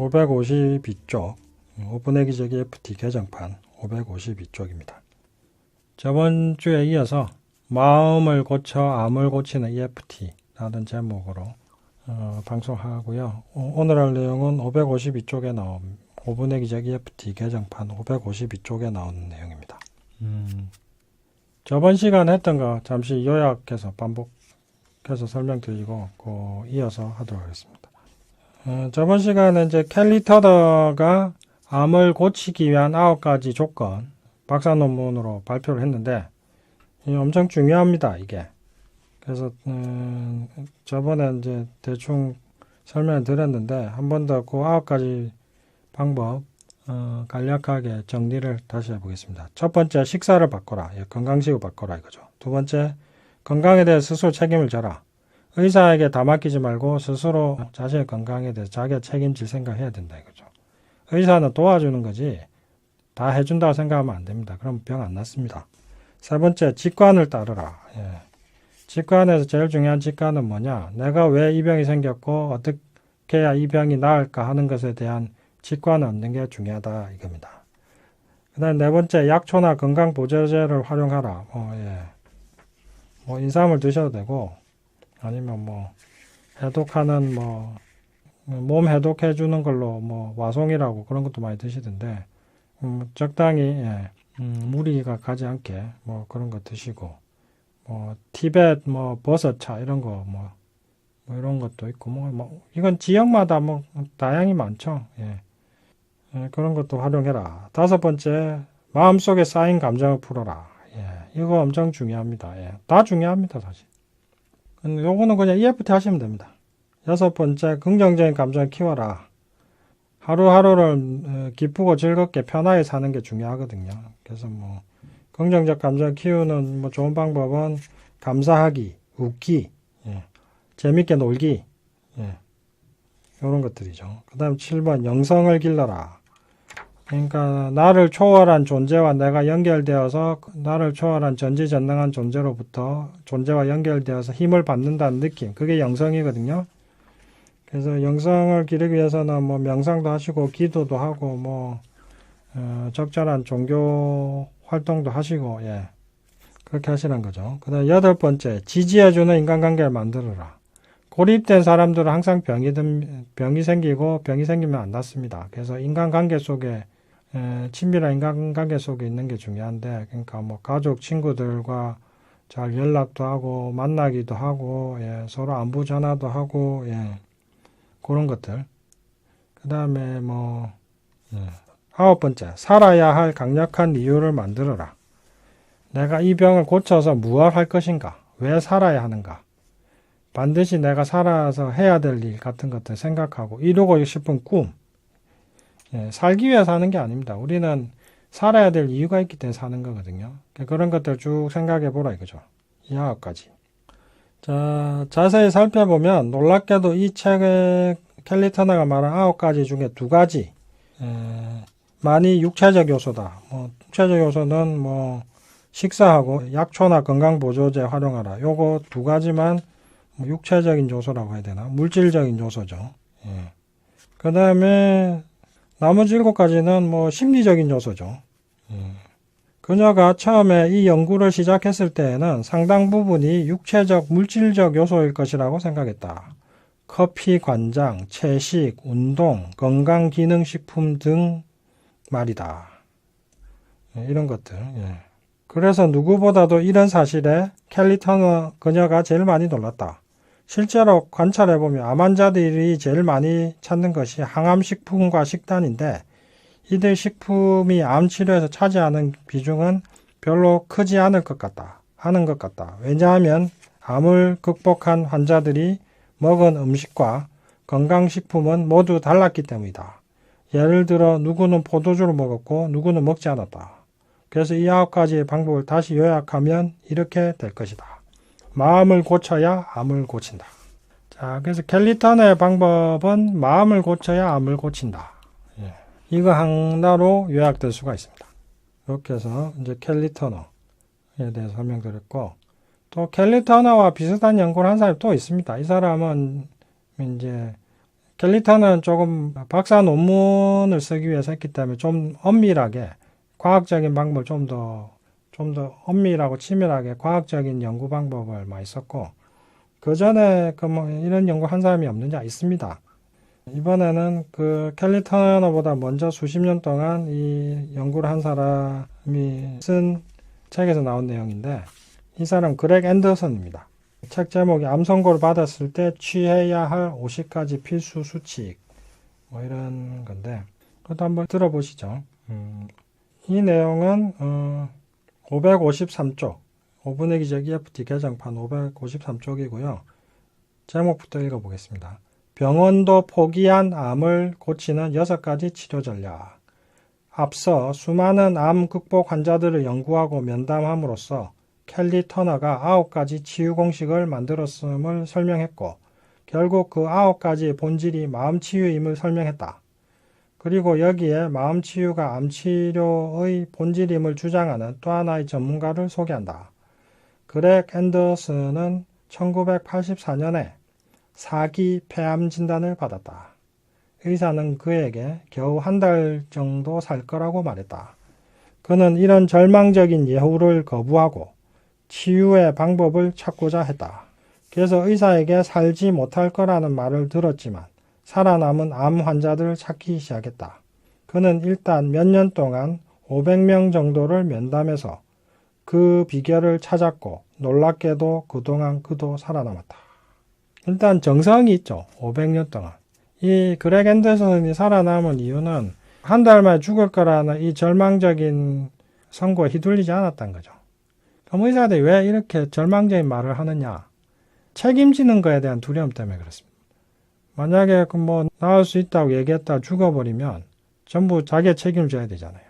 552쪽, 오픈의 기적 EFT 개정판 552쪽입니다. 저번 주에 이어서 마음을 고쳐 암을 고치는 EFT라는 제목으로 방송하고요. 오늘 할 내용은 552쪽에 나온 오픈의 기적 EFT 개정판 552쪽에 나오는 내용입니다. 저번 시간에 했던 거 잠시 요약해서 반복해서 설명드리고 이어서 하도록 하겠습니다. 저번 시간에 이제 켈리 터너가 암을 고치기 위한 9가지 조건 박사 논문으로 발표를 했는데 엄청 중요합니다, 이게. 그래서 저번에 이제 대충 설명을 드렸는데 한 번 더 그 9가지 방법 간략하게 정리를 다시 해보겠습니다. 첫 번째, 식사를 바꿔라. 건강식을 바꿔라 이거죠. 두 번째, 건강에 대해 스스로 책임을 져라. 의사에게 다 맡기지 말고 스스로 자신의 건강에 대해서 자기가 책임질 생각해야 된다 이거죠. 의사는 도와주는 거지 다 해준다고 생각하면 안 됩니다. 그럼 병 안 낫습니다. 세 번째, 직관을 따르라. 직관에서 제일 중요한 직관은 뭐냐? 내가 왜 이 병이 생겼고 어떻게 해야 이 병이 나을까 하는 것에 대한 직관을 얻는 게 중요하다 이겁니다. 그 다음에 네 번째, 약초나 건강보조제를 활용하라. 인삼을 드셔도 되고 아니면 해독하는 몸 해독해 주는 걸로 와송이라고 그런 것도 많이 드시던데 적당히 무리가 가지 않게 그런 거 드시고 티벳 버섯차 이런 거 이런 것도 있고 이건 지역마다 다양히 많죠. 그런 것도 활용해라. 다섯 번째, 마음속에 쌓인 감정을 풀어라. 이거 엄청 중요합니다. 다 중요합니다, 사실. 요거는 그냥 EFT 하시면 됩니다. 여섯 번째, 긍정적인 감정을 키워라. 하루하루를 기쁘고 즐겁게 편하게 사는 게 중요하거든요. 그래서 긍정적 감정을 키우는 좋은 방법은 감사하기, 웃기, 재밌게 놀기, 이런 것들이죠. 그 다음 7번, 영성을 길러라. 그러니까 나를 초월한 존재와 내가 연결되어서 나를 초월한 전지전능한 존재와 연결되어서 힘을 받는다는 느낌. 그게 영성이거든요. 그래서 영성을 기르기 위해서는 명상도 하시고 기도도 하고 적절한 종교 활동도 하시고 그렇게 하시는 거죠. 그 다음 여덟 번째, 지지해주는 인간관계를 만들어라. 고립된 사람들은 항상 병이 생기고 병이 생기면 안 낫습니다. 그래서 인간관계 속에 친밀한 인간관계 속에 있는 게 중요한데 그러니까 가족, 친구들과 잘 연락도 하고 만나기도 하고 서로 안부 전화도 하고 그런 것들. 그 다음에 아홉 번째, 살아야 할 강력한 이유를 만들어라. 내가 이 병을 고쳐서 무엇 할 것인가? 왜 살아야 하는가? 반드시 내가 살아서 해야 될 일 같은 것들 생각하고 이루고 싶은 꿈. 살기 위해서 사는 게 아닙니다. 우리는 살아야 될 이유가 있기 때문에 사는 거거든요. 그런 것들 쭉 생각해 보라 이거죠. 이 9가지. 자, 자세히 살펴보면 놀랍게도 이 책에 켈리 터너가 말한 9가지 중에 2가지 많이 육체적 요소다. 육체적 요소는 식사하고 약초나 건강보조제 활용하라. 요거 2가지만 육체적인 요소라고 해야 되나? 물질적인 요소죠. 그 다음에 나머지 7가지는 심리적인 요소죠. 그녀가 처음에 이 연구를 시작했을 때에는 상당 부분이 육체적, 물질적 요소일 것이라고 생각했다. 커피, 관장, 채식, 운동, 건강기능식품 등 말이다. 이런 것들. 그래서 누구보다도 이런 사실에 켈리 터너 그녀가 제일 많이 놀랐다. 실제로 관찰해보면 암 환자들이 제일 많이 찾는 것이 항암식품과 식단인데 이들 식품이 암 치료에서 차지하는 비중은 별로 크지 않을 것 같다. 왜냐하면 암을 극복한 환자들이 먹은 음식과 건강식품은 모두 달랐기 때문이다. 예를 들어 누구는 포도주를 먹었고 누구는 먹지 않았다. 그래서 이 9가지의 방법을 다시 요약하면 이렇게 될 것이다. 마음을 고쳐야 암을 고친다. 자, 그래서 켈리 터너의 방법은 마음을 고쳐야 암을 고친다. 이거 하나로 요약될 수가 있습니다. 이렇게 해서 이제 켈리 터너에 대해서 설명드렸고 또 켈리 터너와 비슷한 연구를 한 사람이 또 있습니다. 이 사람은 이제 켈리턴은 조금 박사 논문을 쓰기 위해서 했기 때문에 좀 엄밀하게 과학적인 방법을 좀 더 엄밀하고 치밀하게 과학적인 연구 방법을 많이 썼고, 그 전에 이런 연구 한 사람이 없느냐? 있습니다. 이번에는 그 켈리 터너보다 먼저 수십 년 동안 이 연구를 한 사람이 쓴 책에서 나온 내용인데, 이 사람 그렉 앤더슨입니다. 책 제목이 암 선고를 받았을 때 취해야 할 50가지 필수 수칙, 뭐 이런 건데, 그것도 한번 들어보시죠. 이 내용은 553쪽 5분의 기적 EFT 개정판 553쪽이고요. 제목부터 읽어보겠습니다. 병원도 포기한 암을 고치는 6가지 치료 전략. 앞서 수많은 암 극복 환자들을 연구하고 면담함으로써 켈리 터너가 9가지 치유 공식을 만들었음을 설명했고, 결국 그 9가지의 본질이 마음치유임을 설명했다. 그리고 여기에 마음치유가 암치료의 본질임을 주장하는 또 하나의 전문가를 소개한다. 그렉 앤더슨은 1984년에 4기 폐암 진단을 받았다. 의사는 그에게 겨우 한 달 정도 살 거라고 말했다. 그는 이런 절망적인 예후를 거부하고 치유의 방법을 찾고자 했다. 그래서 의사에게 살지 못할 거라는 말을 들었지만 살아남은 암 환자들을 찾기 시작했다. 그는 일단 몇 년 동안 500명 정도를 면담해서 그 비결을 찾았고, 놀랍게도 그동안 그도 살아남았다. 일단 정성이 있죠. 500년 동안. 이 그렉 앤더슨이 살아남은 이유는 한 달 만에 죽을 거라는 이 절망적인 선고에 휘둘리지 않았다는 거죠. 그럼 의사들이 왜 이렇게 절망적인 말을 하느냐? 책임지는 거에 대한 두려움 때문에 그렇습니다. 만약에 나을 수 있다고 얘기했다가 죽어버리면 전부 자기의 책임을 져야 되잖아요.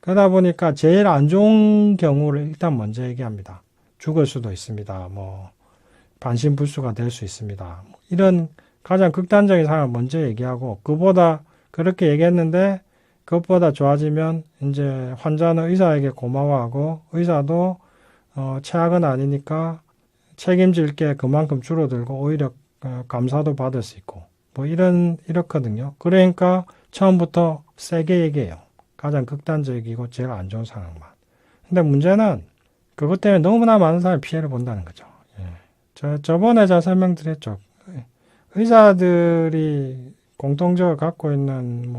그러다 보니까 제일 안 좋은 경우를 일단 먼저 얘기합니다. 죽을 수도 있습니다. 반신불수가 될 수 있습니다. 이런 가장 극단적인 상황을 먼저 얘기하고, 그렇게 얘기했는데 그것보다 좋아지면 이제 환자는 의사에게 고마워하고, 의사도 최악은 아니니까 책임질 게 그만큼 줄어들고 오히려 감사도 받을 수 있고, 이렇거든요. 그러니까 처음부터 세게 얘기해요. 가장 극단적이고 제일 안 좋은 상황만. 근데 문제는 그것 때문에 너무나 많은 사람이 피해를 본다는 거죠. 저번에 제가 설명드렸죠. 의사들이 공통적으로 갖고 있는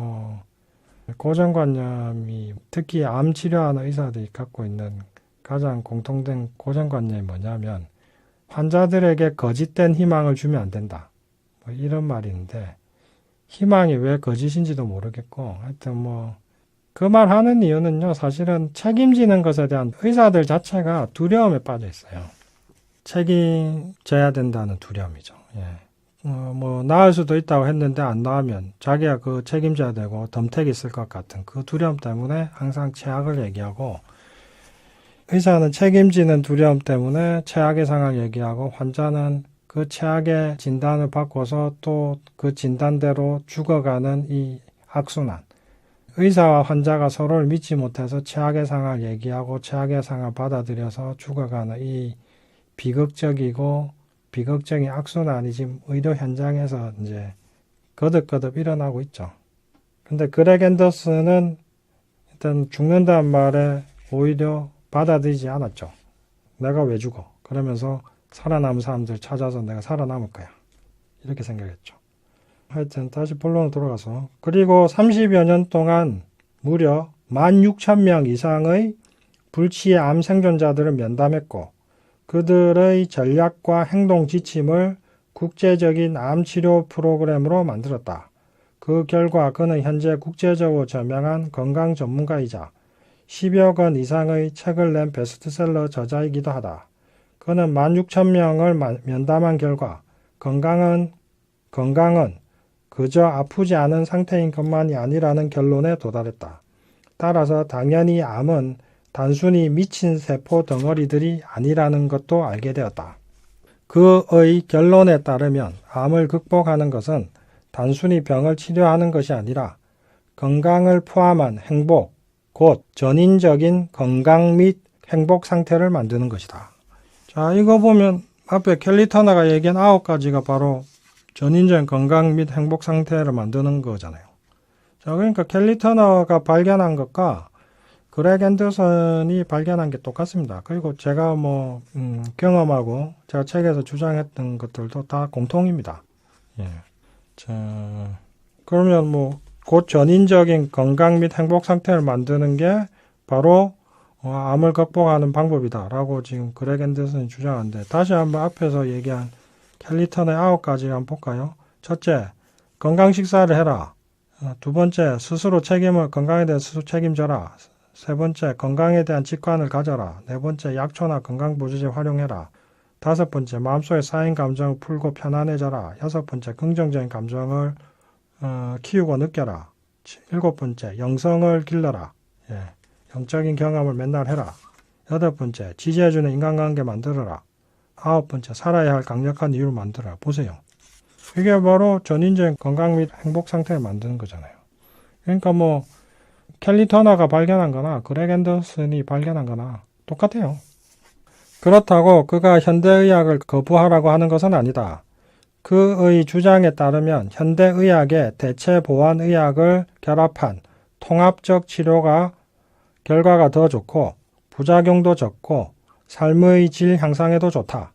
고정관념이, 특히 암 치료하는 의사들이 갖고 있는 가장 공통된 고정관념이 뭐냐면, 환자들에게 거짓된 희망을 주면 안 된다. 이런 말인데, 희망이 왜 거짓인지도 모르겠고, 하여튼 그 말 하는 이유는요, 사실은 책임지는 것에 대한 의사들 자체가 두려움에 빠져 있어요. 책임져야 된다는 두려움이죠. 나을 수도 있다고 했는데 안 나으면 자기가 그 책임져야 되고 덤택이 있을 것 같은 그 두려움 때문에 항상 최악을 얘기하고, 의사는 책임지는 두려움 때문에 최악의 상황을 얘기하고, 환자는 그 최악의 진단을 받고서 또 그 진단대로 죽어가는 이 악순환. 의사와 환자가 서로를 믿지 못해서 최악의 상황을 얘기하고 최악의 상황을 받아들여서 죽어가는 이 비극적인 악순환이 지금 의료 현장에서 이제 거듭거듭 일어나고 있죠. 근데 그렉 앤더슨은 일단 죽는다는 말에 오히려 받아들이지 않았죠. 내가 왜 죽어? 그러면서 살아남은 사람들 찾아서 내가 살아남을 거야. 이렇게 생각했죠. 하여튼 다시 본론으로 돌아가서, 그리고 30여 년 동안 무려 16,000명 이상의 불치의 암 생존자들을 면담했고, 그들의 전략과 행동 지침을 국제적인 암 치료 프로그램으로 만들었다. 그 결과 그는 현재 국제적으로 저명한 건강 전문가이자 10여 권 이상의 책을 낸 베스트셀러 저자이기도 하다. 그는 16,000명을 면담한 결과 건강은 그저 아프지 않은 상태인 것만이 아니라는 결론에 도달했다. 따라서 당연히 암은 단순히 미친 세포 덩어리들이 아니라는 것도 알게 되었다. 그의 결론에 따르면 암을 극복하는 것은 단순히 병을 치료하는 것이 아니라 건강을 포함한 행복, 곧 전인적인 건강 및 행복 상태를 만드는 것이다. 자, 이거 보면 앞에 켈리 터너가 얘기한 9가지가 바로 전인전 건강 및 행복 상태를 만드는 거잖아요. 자, 그러니까 켈리 터너가 발견한 것과 그렉 앤더슨이 발견한 게 똑같습니다. 그리고 제가 경험하고 제가 책에서 주장했던 것들도 다 공통입니다. 예. 자, 그러면 곧 전인적인 건강 및 행복 상태를 만드는 게 바로 암을 극복하는 방법이다라고 지금 그렉 앤더슨이 주장하는데, 다시 한번 앞에서 얘기한 켈리 터너의 9가지 한번 볼까요? 첫째, 건강 식사를 해라. 두 번째, 건강에 대해 스스로 책임져라. 세 번째, 건강에 대한 직관을 가져라. 네 번째, 약초나 건강보조제 활용해라. 다섯 번째, 마음속에 쌓인 감정을 풀고 편안해져라. 여섯 번째, 긍정적인 감정을 키우고 느껴라. 일곱 번째, 영성을 길러라. 예, 영적인 경험을 맨날 해라. 여덟 번째, 지지해주는 인간관계 만들어라. 아홉 번째, 살아야 할 강력한 이유를 만들어라. 보세요. 이게 바로 전인적인 건강 및 행복 상태를 만드는 거잖아요. 그러니까 켈리 터너가 발견한 거나 그렉 앤더슨이 발견한 거나 똑같아요. 그렇다고 그가 현대의학을 거부하라고 하는 것은 아니다. 그의 주장에 따르면 현대의학에 대체보완의학을 결합한 통합적 치료가 결과가 더 좋고 부작용도 적고 삶의 질 향상에도 좋다.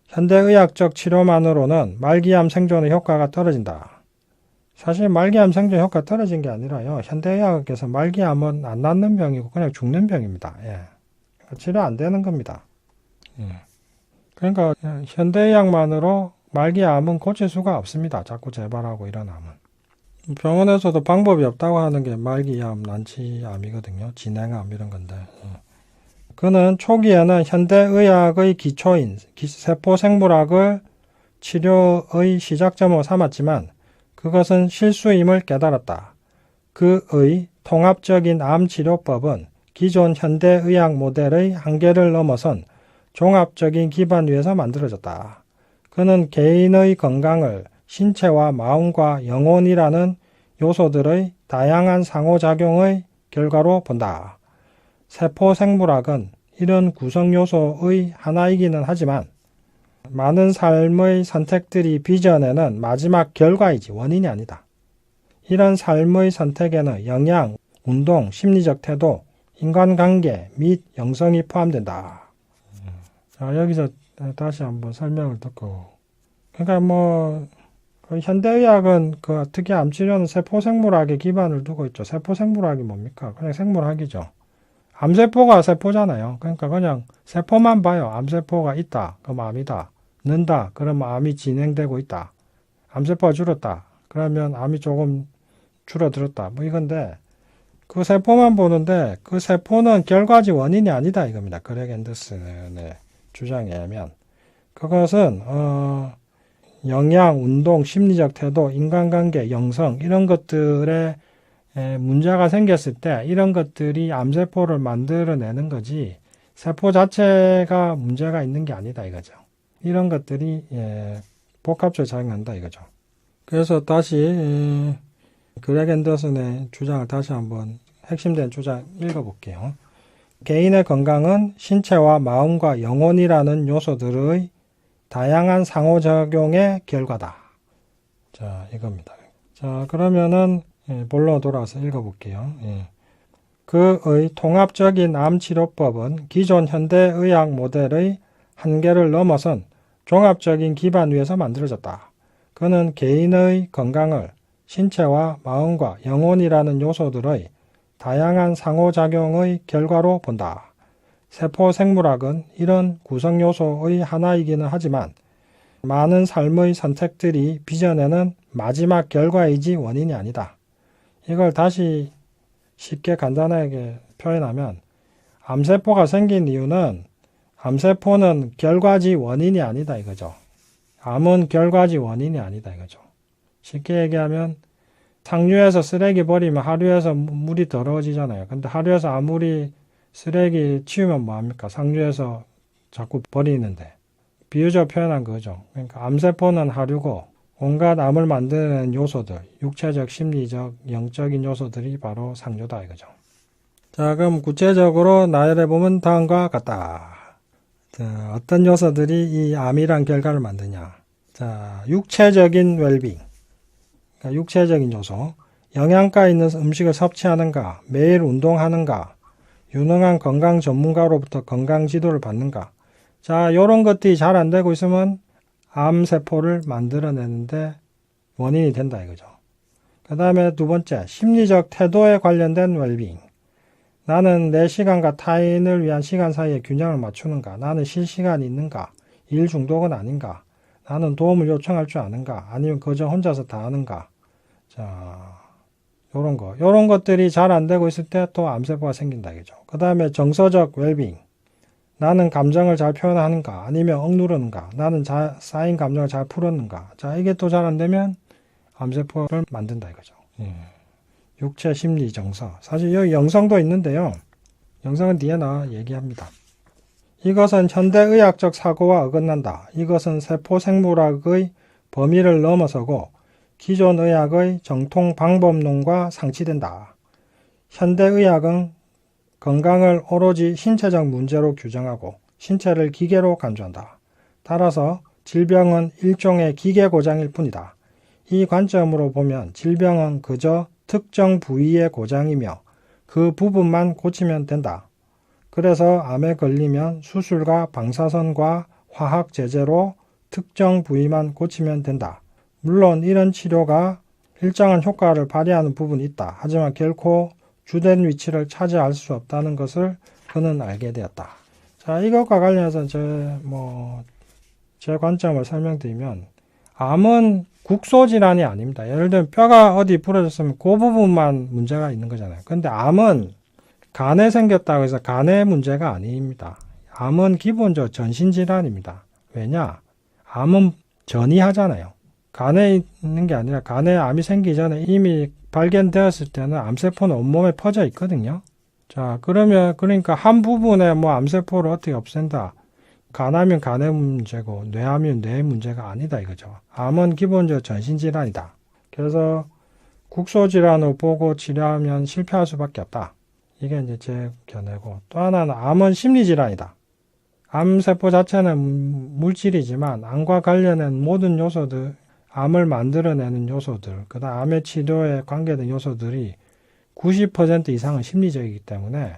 현대의학적 치료만으로는 말기암 생존의 효과가 떨어진다. 사실 말기암 생존 효과 떨어진 게 아니라요. 현대의학에서 말기암은 안 낫는 병이고 그냥 죽는 병입니다. 예. 치료 안 되는 겁니다. 예. 그러니까 현대의학만으로 말기암은 고칠 수가 없습니다. 자꾸 재발하고 이런 암은. 병원에서도 방법이 없다고 하는 게 말기암, 난치암이거든요. 진행암 이런 건데. 예. 그는 초기에는 현대의학의 기초인 세포생물학을 치료의 시작점으로 삼았지만 그것은 실수임을 깨달았다. 그의 통합적인 암치료법은 기존 현대의학 모델의 한계를 넘어선 종합적인 기반 위에서 만들어졌다. 그는 개인의 건강을 신체와 마음과 영혼이라는 요소들의 다양한 상호작용의 결과로 본다. 세포생물학은 이런 구성요소의 하나이기는 하지만 많은 삶의 선택들이 빚어내는 마지막 결과이지 원인이 아니다. 이런 삶의 선택에는 영양, 운동, 심리적 태도, 인간관계 및 영성이 포함된다. 자, 여기서 다시 한번 설명을 듣고. 그러니까 현대의학은 특히 암치료는 세포생물학에 기반을 두고 있죠. 세포생물학이 뭡니까? 그냥 생물학이죠. 암세포가 세포잖아요. 그러니까 그냥 세포만 봐요. 암세포가 있다. 그럼 암이다. 는다. 그러면 암이 진행되고 있다. 암세포가 줄었다. 그러면 암이 조금 줄어들었다. 이건데 그 세포만 보는데 그 세포는 결과지 원인이 아니다 이겁니다. 그렉 앤더슨의 주장에 의하면 그것은 영양, 운동, 심리적 태도, 인간관계, 영성 이런 것들에 문제가 생겼을 때 이런 것들이 암세포를 만들어내는 거지 세포 자체가 문제가 있는 게 아니다 이거죠. 이런 것들이 복합적으로 작용한다 이거죠. 그래서 다시 그렉 앤더슨의 주장을 다시 한번 핵심된 주장 읽어볼게요. 개인의 건강은 신체와 마음과 영혼이라는 요소들의 다양한 상호작용의 결과다. 자, 이겁니다. 자, 그러면은 본론으로 돌아와서 읽어볼게요. 그의 통합적인 암치료법은 기존 현대의학 모델의 한계를 넘어선 종합적인 기반 위에서 만들어졌다. 그는 개인의 건강을 신체와 마음과 영혼이라는 요소들의 다양한 상호작용의 결과로 본다. 세포생물학은 이런 구성요소의 하나이기는 하지만 많은 삶의 선택들이 빚어내는 마지막 결과이지 원인이 아니다. 이걸 다시 쉽게 간단하게 표현하면 암세포가 생긴 이유는 암세포는 결과지 원인이 아니다 이거죠. 암은 결과지 원인이 아니다 이거죠. 쉽게 얘기하면 상류에서 쓰레기 버리면 하류에서 물이 더러워지잖아요. 근데 하류에서 아무리 쓰레기 치우면 뭐합니까? 상류에서 자꾸 버리는데. 비유적으로 표현한 거죠. 그러니까 암세포는 하류고 온갖 암을 만드는 요소들, 육체적, 심리적, 영적인 요소들이 바로 상류다 이거죠. 자, 그럼 구체적으로 나열해보면 다음과 같다. 자, 어떤 요소들이 이 암이란 결과를 만드냐. 자, 육체적인 웰빙. 그러니까 육체적인 요소. 영양가 있는 음식을 섭취하는가, 매일 운동하는가, 유능한 건강 전문가로부터 건강 지도를 받는가. 자, 요런 것들이 잘 안 되고 있으면 암세포를 만들어내는데 원인이 된다 이거죠. 그 다음에 두 번째, 심리적 태도에 관련된 웰빙. 나는 내 시간과 타인을 위한 시간 사이에 균형을 맞추는가? 나는 쉴 시간이 있는가? 일 중독은 아닌가? 나는 도움을 요청할 줄 아는가? 아니면 그저 혼자서 다 하는가? 자, 요런 것들이 잘 안 되고 있을 때 또 암세포가 생긴다 이거죠. 그 다음에 정서적 웰빙. 나는 감정을 잘 표현하는가? 아니면 억누르는가? 나는 쌓인 감정을 잘 풀었는가? 자, 이게 또 잘 안 되면 암세포를 만든다 이거죠. 육체, 심리, 정서. 사실 여기 영성도 있는데요. 영성은 뒤에 나와 얘기합니다. 이것은 현대의학적 사고와 어긋난다. 이것은 세포생물학의 범위를 넘어서고 기존 의학의 정통 방법론과 상치된다. 현대의학은 건강을 오로지 신체적 문제로 규정하고 신체를 기계로 간주한다. 따라서 질병은 일종의 기계 고장일 뿐이다. 이 관점으로 보면 질병은 그저 특정 부위의 고장이며 그 부분만 고치면 된다. 그래서 암에 걸리면 수술과 방사선과 화학 제재로 특정 부위만 고치면 된다. 물론 이런 치료가 일정한 효과를 발휘하는 부분이 있다. 하지만 결코 주된 위치를 차지할 수 없다는 것을 그는 알게 되었다. 자, 이것과 관련해서 제 관점을 설명드리면 암은 국소질환이 아닙니다. 예를 들면 뼈가 어디 부러졌으면 그 부분만 문제가 있는 거잖아요. 근데 암은 간에 생겼다고 해서 간의 문제가 아닙니다. 암은 기본적으로 전신질환입니다. 왜냐? 암은 전이하잖아요. 간에 있는 게 아니라 간에 암이 생기기 전에 이미 발견되었을 때는 암세포는 온몸에 퍼져 있거든요. 자, 그러니까 한 부분에 암세포를 어떻게 없앤다. 간하면 간의 문제고 뇌하면 뇌의 문제가 아니다 이거죠. 암은 기본적으로 전신질환이다. 그래서 국소질환으로 보고 치료하면 실패할 수밖에 없다. 이게 이제 제 견해고, 또 하나는 암은 심리질환이다. 암세포 자체는 물질이지만 암과 관련된 모든 요소들, 암을 만들어내는 요소들, 그 다음 암의 치료에 관계된 요소들이 90% 이상은 심리적이기 때문에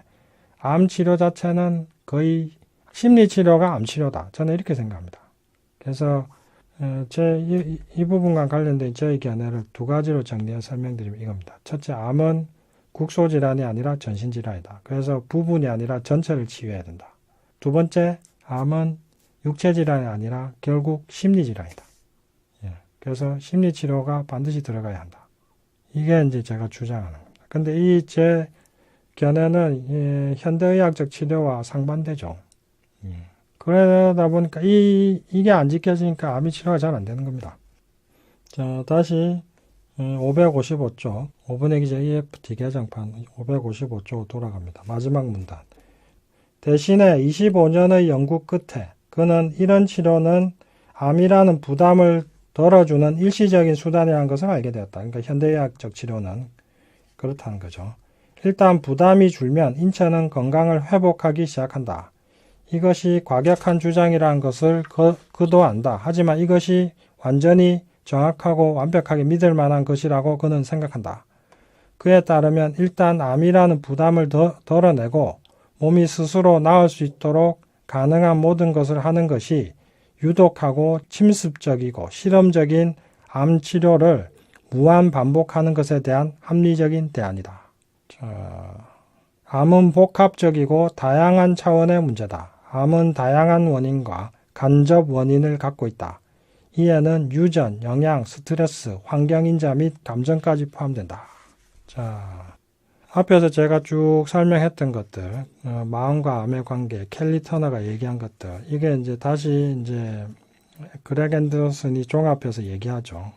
암 치료 자체는 거의 심리치료가 암치료다. 저는 이렇게 생각합니다. 그래서 이 부분과 관련된 저의 견해를 두 가지로 정리해 설명드리면 이겁니다. 첫째, 암은 국소질환이 아니라 전신질환이다. 그래서 부분이 아니라 전체를 치유해야 된다. 두 번째, 암은 육체질환이 아니라 결국 심리질환이다. 그래서 심리치료가 반드시 들어가야 한다. 이게 이제 제가 주장하는 겁니다. 근데 제 견해는 현대의학적 치료와 상반되죠. 그러다 보니까 이게 안 지켜지니까 암이 치료가 잘 안 되는 겁니다. 자, 다시 555쪽 5분의 기제 EFT 개정판 555쪽 돌아갑니다. 마지막 문단. 대신에 25년의 연구 끝에 그는 이런 치료는 암이라는 부담을 덜어주는 일시적인 수단이라는 것을 알게 되었다. 그러니까 현대의학적 치료는 그렇다는 거죠. 일단 부담이 줄면 인체는 건강을 회복하기 시작한다. 이것이 과격한 주장이라는 것을 그도 안다. 하지만 이것이 완전히 정확하고 완벽하게 믿을 만한 것이라고 그는 생각한다. 그에 따르면 일단 암이라는 부담을 덜어내고 몸이 스스로 나을 수 있도록 가능한 모든 것을 하는 것이 유독하고 침습적이고 실험적인 암 치료를 무한 반복하는 것에 대한 합리적인 대안이다. 자, 암은 복합적이고 다양한 차원의 문제다. 암은 다양한 원인과 간접 원인을 갖고 있다. 이에는 유전, 영양, 스트레스, 환경인자 및 감정까지 포함된다. 자, 앞에서 제가 쭉 설명했던 것들, 마음과 암의 관계, 켈리 터너가 얘기한 것들, 이게 이제 다시 그렉 앤더슨이 종합해서 얘기하죠.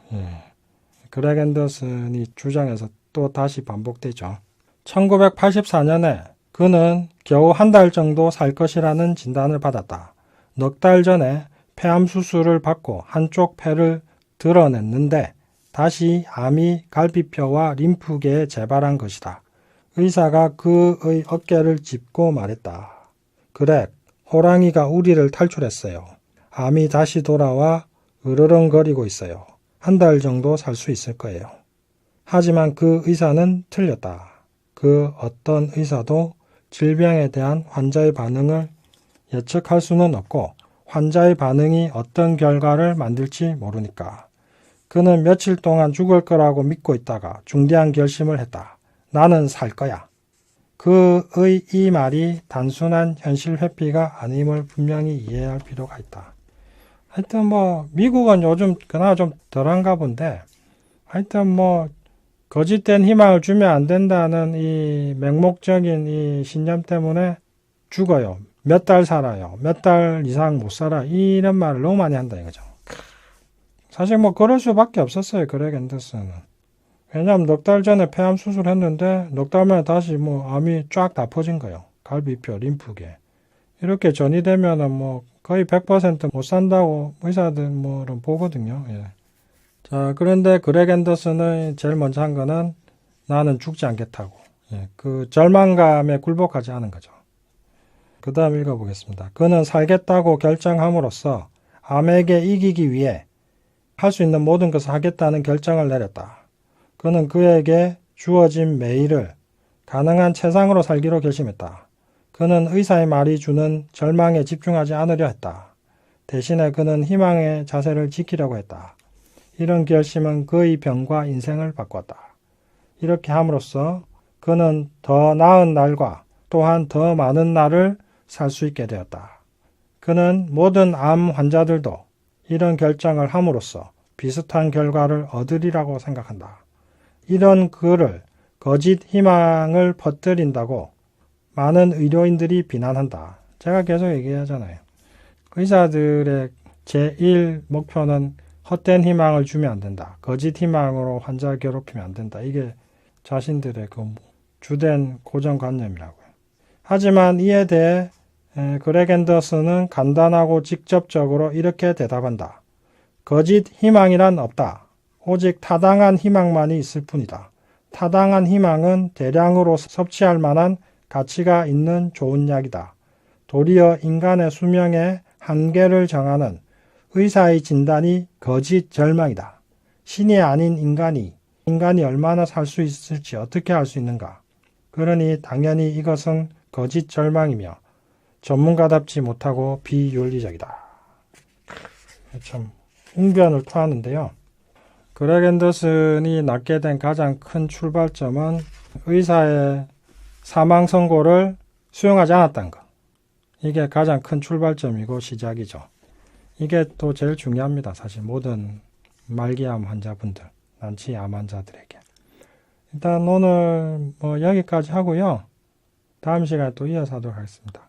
그렉 앤더슨이 주장해서 또 다시 반복되죠. 1984년에 그는 겨우 한 달 정도 살 것이라는 진단을 받았다. 넉 달 전에 폐암 수술을 받고 한쪽 폐를 드러냈는데 다시 암이 갈비뼈와 림프계에 재발한 것이다. 의사가 그의 어깨를 짚고 말했다. 그래, 호랑이가 우리를 탈출했어요. 암이 다시 돌아와 으르렁거리고 있어요. 한 달 정도 살 수 있을 거예요. 하지만 그 의사는 틀렸다. 그 어떤 의사도 질병에 대한 환자의 반응을 예측할 수는 없고 환자의 반응이 어떤 결과를 만들지 모르니까. 그는 며칠 동안 죽을 거라고 믿고 있다가 중대한 결심을 했다. 나는 살 거야. 그의 이 말이 단순한 현실 회피가 아님을 분명히 이해할 필요가 있다. 하여튼 미국은 요즘 그나마 좀 덜한가 본데, 하여튼 거짓된 희망을 주면 안 된다는 이 맹목적인 이 신념 때문에 죽어요. 몇 달 살아요. 몇 달 이상 못 살아. 이런 말을 너무 많이 한다 이거죠. 사실 그럴 수밖에 없었어요. 그렉 앤더슨은. 왜냐하면 넉 달 전에 폐암 수술했는데 넉 달 만에 다시 암이 쫙 다 퍼진 거예요. 갈비뼈, 림프계. 이렇게 전이되면은 거의 100% 못 산다고 의사들은 보거든요. 예. 자, 그런데 그렉 앤더슨이 제일 먼저 한 거는 나는 죽지 않겠다고. 예. 그 절망감에 굴복하지 않은 거죠. 그 다음 읽어보겠습니다. 그는 살겠다고 결정함으로써 암에게 이기기 위해 할 수 있는 모든 것을 하겠다는 결정을 내렸다. 그는 그에게 주어진 매일을 가능한 최상으로 살기로 결심했다. 그는 의사의 말이 주는 절망에 집중하지 않으려 했다. 대신에 그는 희망의 자세를 지키려고 했다. 이런 결심은 그의 병과 인생을 바꿨다. 이렇게 함으로써 그는 더 나은 날과 또한 더 많은 날을 살 수 있게 되었다. 그는 모든 암 환자들도 이런 결정을 함으로써 비슷한 결과를 얻으리라고 생각한다. 이런 그를 거짓 희망을 퍼뜨린다고 많은 의료인들이 비난한다. 제가 계속 얘기하잖아요. 의사들의 제1 목표는 헛된 희망을 주면 안 된다. 거짓 희망으로 환자를 괴롭히면 안 된다. 이게 자신들의 그 주된 고정관념이라고요. 하지만 이에 대해 그렉 앤더슨은 간단하고 직접적으로 이렇게 대답한다. 거짓 희망이란 없다. 오직 타당한 희망만이 있을 뿐이다. 타당한 희망은 대량으로 섭취할 만한 가치가 있는 좋은 약이다. 도리어 인간의 수명의 한계를 정하는 의사의 진단이 거짓 절망이다. 신이 아닌 인간이 얼마나 살 수 있을지 어떻게 알 수 있는가? 그러니 당연히 이것은 거짓 절망이며 전문가답지 못하고 비윤리적이다. 참 웅변을 토하는데요. 그렉 앤더슨이 낳게 된 가장 큰 출발점은 의사의 사망 선고를 수용하지 않았다는 것. 이게 가장 큰 출발점이고 시작이죠. 이게 또 제일 중요합니다. 사실 모든 말기암 환자분들, 난치암 환자들에게. 일단 오늘 여기까지 하고요. 다음 시간에 또 이어서 하도록 하겠습니다.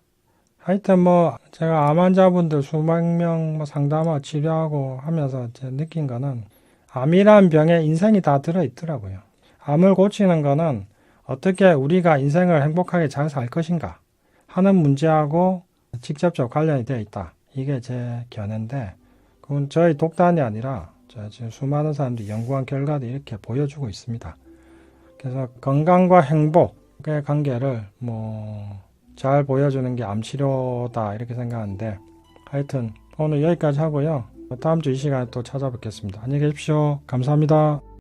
하여튼 제가 암 환자분들 수백 명 상담하고 치료하고 하면서 제가 느낀 거는 암이란 병에 인생이 다 들어있더라고요. 암을 고치는 거는 어떻게 우리가 인생을 행복하게 잘 살 것인가 하는 문제하고 직접적으로 관련이 되어 있다. 이게 제 견해인데 그건 저희 독단이 아니라 지금 수많은 사람들이 연구한 결과도 이렇게 보여주고 있습니다. 그래서 건강과 행복의 관계를 잘 보여주는 게 암치료다 이렇게 생각하는데 하여튼 오늘 여기까지 하고요. 다음 주 이 시간에 또 찾아뵙겠습니다. 안녕히 계십시오. 감사합니다.